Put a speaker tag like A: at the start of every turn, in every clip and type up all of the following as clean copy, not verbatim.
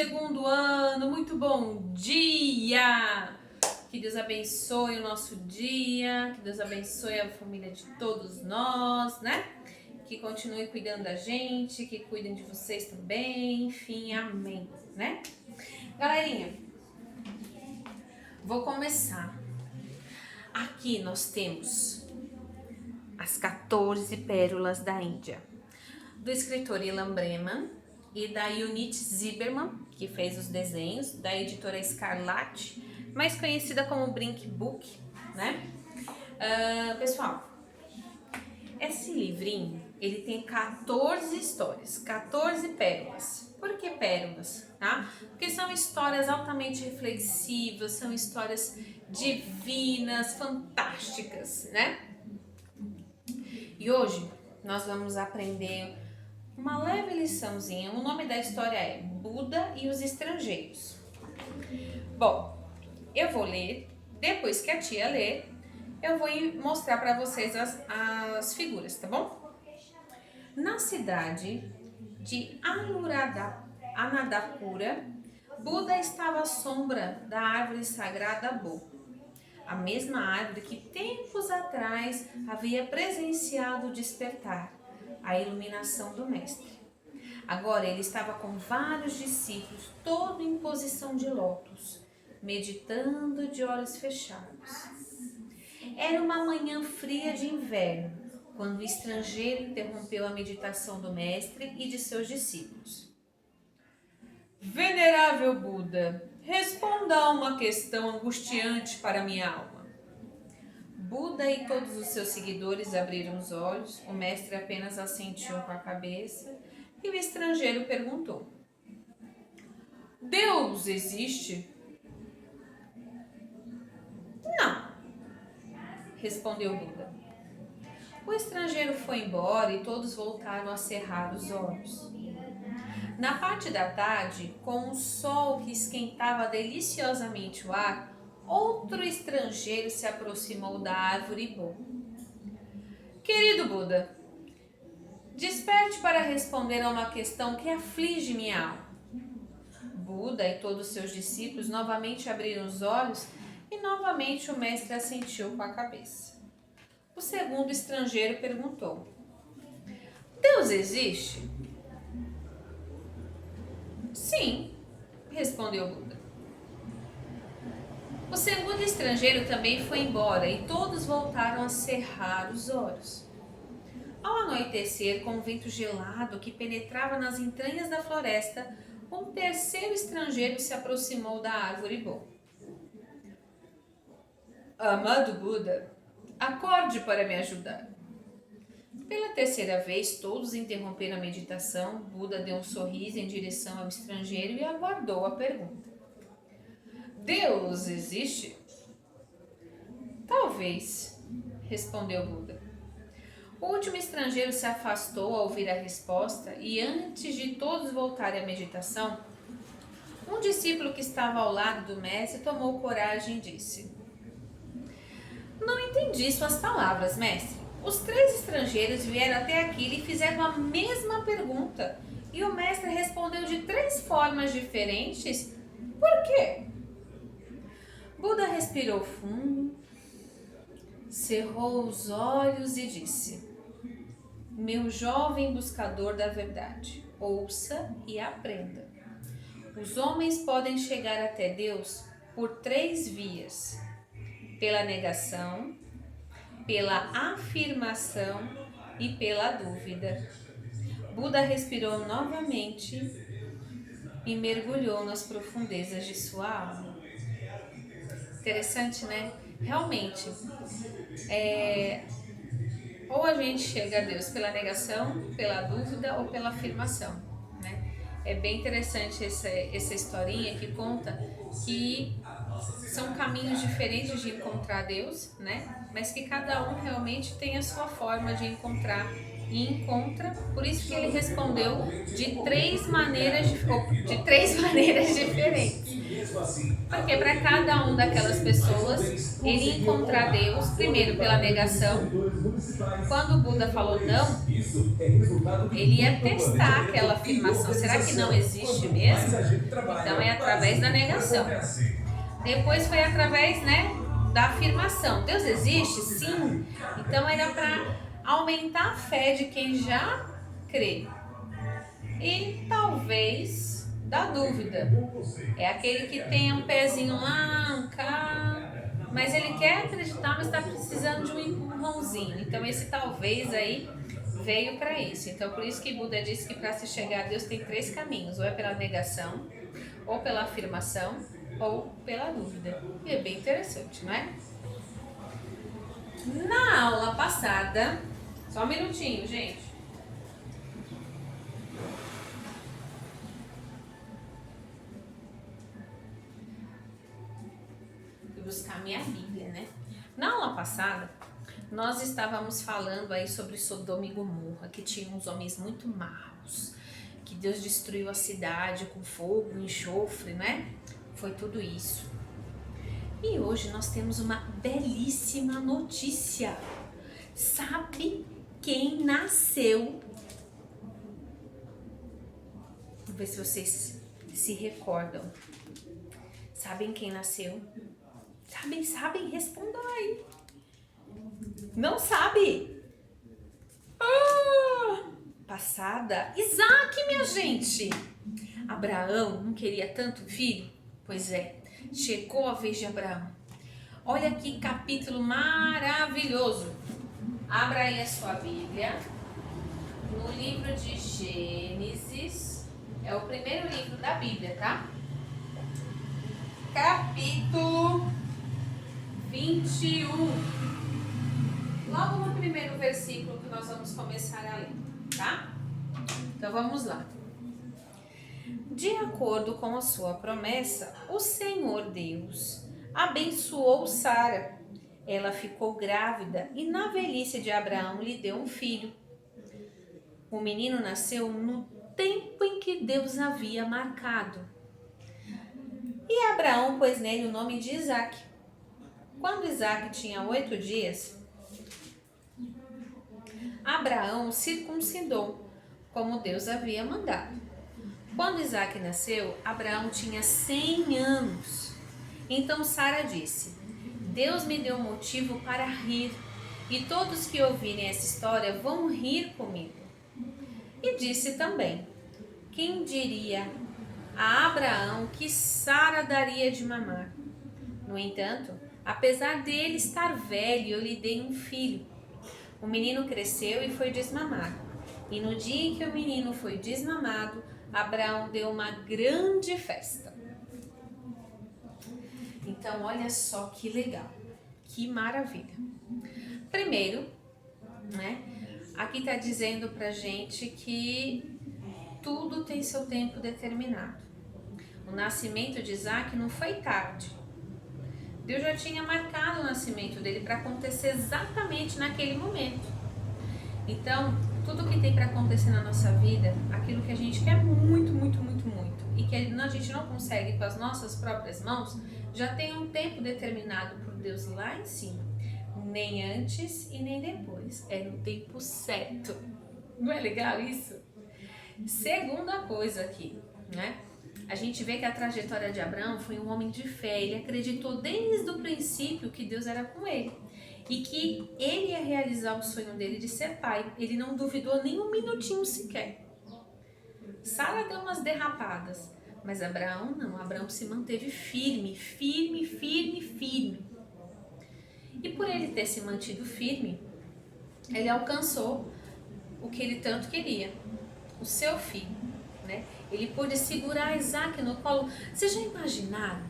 A: segundo ano, muito bom dia! Que Deus abençoe o nosso dia, que Deus abençoe a família de todos nós, né? Que continue cuidando da gente, que cuidem de vocês também, enfim, amém, né? Galerinha, vou começar. Aqui nós temos as 14 pérolas da Índia, do escritor Ilan Breman e da Yunit Zimmerman, que fez os desenhos, da editora Escarlate, mais conhecida como Brink Book, né? Pessoal, esse livrinho, ele tem 14 histórias, 14 pérolas. Por que pérolas? Tá? Porque são histórias altamente reflexivas, são histórias divinas, fantásticas, né? E hoje nós vamos aprender uma leve liçãozinha. O nome da história é Buda e os Estrangeiros. Bom, eu vou ler, depois que a tia ler, eu vou mostrar para vocês as figuras, tá bom? Na cidade de Anuradhapura, Buda estava à sombra da árvore sagrada Bo, a mesma árvore que tempos atrás havia presenciado o despertar, a iluminação do mestre. Agora ele estava com vários discípulos, todo em posição de lótus, meditando de olhos fechados. Era uma manhã fria de inverno, quando o estrangeiro interrompeu a meditação do mestre e de seus discípulos. Venerável Buda, responda a uma questão angustiante para minha alma. Buda e todos os seus seguidores abriram os olhos, o mestre apenas assentiu com a cabeça e o estrangeiro perguntou: Deus existe? Não, respondeu Buda. O estrangeiro foi embora e todos voltaram a cerrar os olhos. Na parte da tarde, com o sol que esquentava deliciosamente o ar, outro estrangeiro se aproximou da árvore Bo. Querido Buda, desperte para responder a uma questão que aflige minha alma. Buda e todos seus discípulos novamente abriram os olhos e novamente o mestre assentiu com a cabeça. O segundo estrangeiro perguntou: Deus existe? Sim, respondeu Buda. O segundo estrangeiro também foi embora e todos voltaram a cerrar os olhos. Ao anoitecer, com um vento gelado que penetrava nas entranhas da floresta, um terceiro estrangeiro se aproximou da árvore Bo. Amado Buda, acorde para me ajudar. Pela terceira vez, todos interromperam a meditação. Buda deu um sorriso em direção ao estrangeiro e aguardou a pergunta. Deus existe? Talvez, respondeu Buda. O último estrangeiro se afastou ao ouvir a resposta e, antes de todos voltarem à meditação, um discípulo que estava ao lado do mestre tomou coragem e disse: Não entendi suas palavras, mestre. Os três estrangeiros vieram até aqui e fizeram a mesma pergunta e o mestre respondeu de 3 formas diferentes. Por quê? Buda respirou fundo, cerrou os olhos e disse: Meu jovem buscador da verdade, ouça e aprenda. Os homens podem chegar até Deus por 3 vias: pela negação, pela afirmação e pela dúvida. Buda respirou novamente e mergulhou nas profundezas de sua alma. Interessante, né? Realmente, ou a gente chega a Deus pela negação, pela dúvida ou pela afirmação, né? É bem interessante essa historinha que conta que são caminhos diferentes de encontrar Deus, né? Mas que cada um realmente tem a sua forma de encontrar e encontra, por isso que ele respondeu de três maneiras diferentes. Porque para cada um daquelas pessoas, ele encontrar Deus, primeiro pela negação. Quando o Buda falou não, ele ia testar aquela afirmação. Será que não existe mesmo? Então é através da negação. Depois foi através, da afirmação. Deus existe? Sim. Então era para aumentar a fé de quem já crê. E talvez da dúvida. É aquele que tem um pezinho lá, cá, mas ele quer acreditar, mas está precisando de um empurrãozinho. Então esse talvez aí veio para isso. Então por isso que Buda disse que para se chegar a Deus tem três caminhos. Ou é pela negação, ou pela afirmação, ou pela dúvida. E é bem interessante, não é? Na aula passada, só um minutinho, gente. Fui buscar minha Bíblia, né? Na aula passada, nós estávamos falando aí sobre Sodoma e Gomorra, que tinha uns homens muito maus, que Deus destruiu a cidade com fogo, enxofre, né? Foi tudo isso. E hoje nós temos uma belíssima notícia. Sabe quem nasceu? Vamos ver se vocês se recordam. Sabem quem nasceu? Sabem? Respondam aí. Não sabe? Passada. Isaac, minha gente. Abraão não queria tanto filho? Pois é. Chegou a vez de Abraão. Olha que capítulo maravilhoso. Abra aí a sua Bíblia. No livro de Gênesis. É o primeiro livro da Bíblia, tá? Capítulo 21. Logo no primeiro versículo que nós vamos começar a ler, tá? Então vamos lá. De acordo com a sua promessa, o Senhor Deus abençoou Sara. Ela ficou grávida e na velhice de Abraão lhe deu um filho. O menino nasceu no tempo em que Deus havia marcado. E Abraão pôs nele o nome de Isaque. Quando Isaque tinha 8 dias, Abraão o circuncidou, como Deus havia mandado. Quando Isaque nasceu, Abraão tinha 100 anos. Então Sara disse: Deus me deu motivo para rir, e todos que ouvirem essa história vão rir comigo. E disse também: quem diria a Abraão que Sara daria de mamar? No entanto, apesar dele estar velho, eu lhe dei um filho. O menino cresceu e foi desmamado. E no dia em que o menino foi desmamado, Abraão deu uma grande festa. Então, olha só que legal, que maravilha. Primeiro, aqui está dizendo pra gente que tudo tem seu tempo determinado. O nascimento de Isaque não foi tarde. Deus já tinha marcado o nascimento dele para acontecer exatamente naquele momento. Então, tudo que tem para acontecer na nossa vida, aquilo que a gente quer muito, muito, muito, muito, e que a gente não consegue com as nossas próprias mãos, já tem um tempo determinado por Deus lá em cima. Nem antes e nem depois. É no tempo certo. Não é legal isso? Segunda coisa aqui, a gente vê que a trajetória de Abraão foi um homem de fé. Ele acreditou desde o princípio que Deus era com ele e que ele ia realizar o sonho dele de ser pai. Ele não duvidou nem um minutinho sequer. Sara deu umas derrapadas, mas Abraão não. Abraão se manteve firme, firme, firme, firme. E por ele ter se mantido firme, ele alcançou o que ele tanto queria, o seu filho, Ele pôde segurar Isaque no colo. Vocês já imaginaram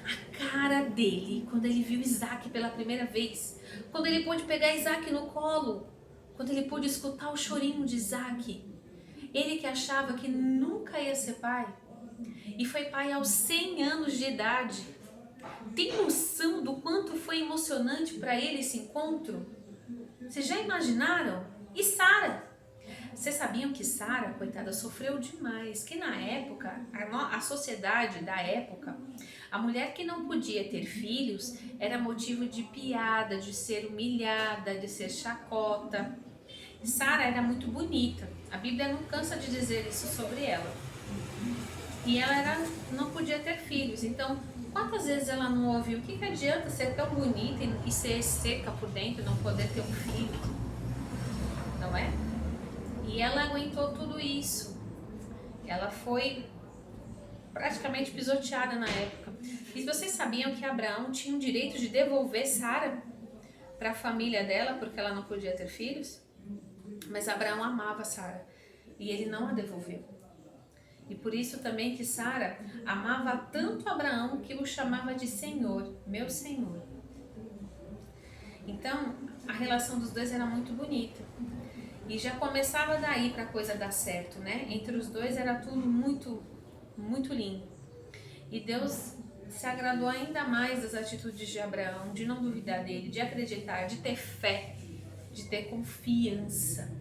A: a cara dele quando ele viu Isaque pela primeira vez? Quando ele pôde pegar Isaque no colo? Quando ele pôde escutar o chorinho de Isaque? Ele que achava que nunca ia ser pai e foi pai aos 100 anos de idade. Tem noção do quanto foi emocionante para ele esse encontro? Vocês já imaginaram? E Sara? Vocês sabiam que Sara, coitada, sofreu demais, que na época, a sociedade da época, a mulher que não podia ter filhos era motivo de piada, de ser humilhada, de ser chacota. Sara era muito bonita, a Bíblia não cansa de dizer isso sobre ela. E ela não podia ter filhos, então quantas vezes ela não ouviu, o que adianta ser tão bonita e ser seca por dentro e não poder ter um filho, não é? E ela aguentou tudo isso. Ela foi praticamente pisoteada na época. E vocês sabiam que Abraão tinha o direito de devolver Sara para a família dela porque ela não podia ter filhos? Mas Abraão amava Sara e ele não a devolveu. E por isso também que Sara amava tanto Abraão que o chamava de Senhor, meu Senhor. Então a relação dos dois era muito bonita. E já começava daí para a coisa dar certo, né? Entre os dois era tudo muito, muito lindo. E Deus se agradou ainda mais das atitudes de Abraão, de não duvidar dele, de acreditar, de ter fé, de ter confiança,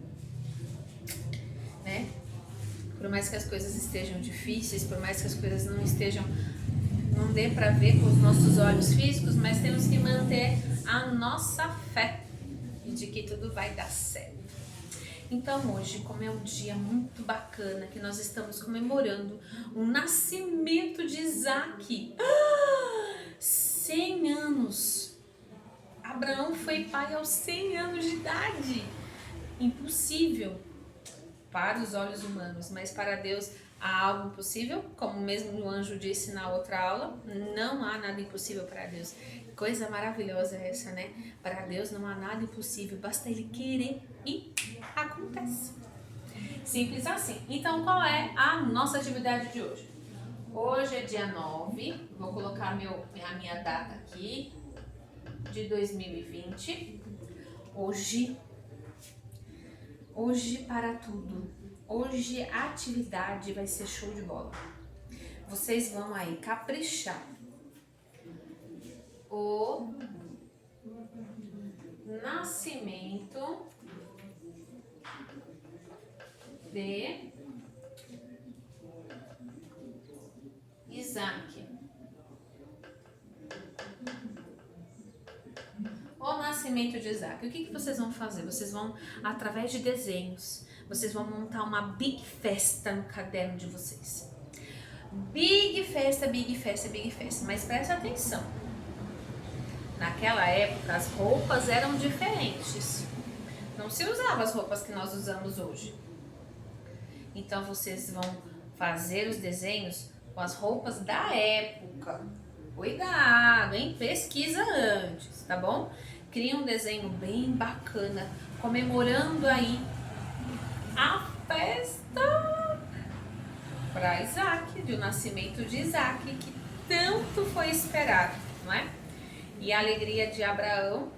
A: né? Por mais que as coisas estejam difíceis, por mais que as coisas não dê para ver com os nossos olhos físicos, mas temos que manter a nossa fé de que tudo vai dar certo. Então hoje, como é um dia muito bacana, que nós estamos comemorando o nascimento de Isaac, 100 anos, Abraão foi pai aos 100 anos de idade, impossível para os olhos humanos, mas para Deus há algo impossível, como mesmo o anjo disse na outra aula, não há nada impossível para Deus. Coisa maravilhosa essa, né? Para Deus não há nada impossível, basta Ele querer e acontece. Simples assim. Então, qual é a nossa atividade de hoje? Hoje é dia 9, vou colocar a minha data aqui, de 2020. Hoje para tudo. Hoje a atividade vai ser show de bola. Vocês vão aí caprichar. O nascimento de Isaac. O nascimento de Isaac. O que vocês vão fazer? Vocês vão, através de desenhos, vocês vão montar uma big festa no caderno de vocês. Big festa, big festa, big festa. Mas presta atenção. Naquela época as roupas eram diferentes. Não se usava as roupas que nós usamos hoje. Então vocês vão fazer os desenhos com as roupas da época. Cuidado, hein? Pesquisa antes, tá bom? Cria um desenho bem bacana, comemorando aí a festa para Isaac, do nascimento de Isaac, que tanto foi esperado, não é? E a alegria de Abraão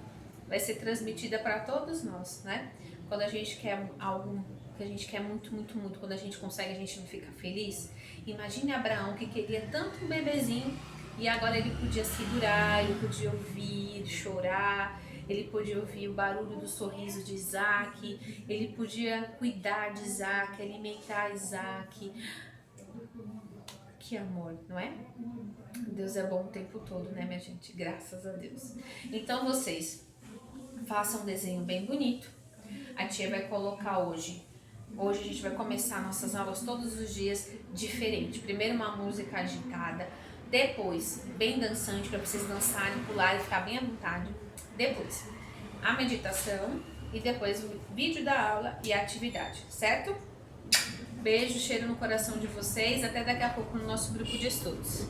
A: vai ser transmitida para todos nós, né? Quando a gente quer algo que a gente quer muito, muito, muito, quando a gente consegue, a gente não fica feliz. Imagine Abraão que queria tanto um bebezinho e agora ele podia segurar, ele podia ouvir, chorar, ele podia ouvir o barulho do sorriso de Isaac, ele podia cuidar de Isaac, alimentar Isaac. Que amor, não é? Deus é bom o tempo todo, né, minha gente? Graças a Deus. Então vocês façam um desenho bem bonito. A tia vai colocar hoje a gente vai começar nossas aulas todos os dias diferente. Primeiro uma música agitada, depois bem dançante para vocês dançarem, pularem, ficar bem à vontade. Depois a meditação e depois o vídeo da aula e a atividade, certo? Beijo, cheiro no coração de vocês. Até daqui a pouco no nosso grupo de estudos.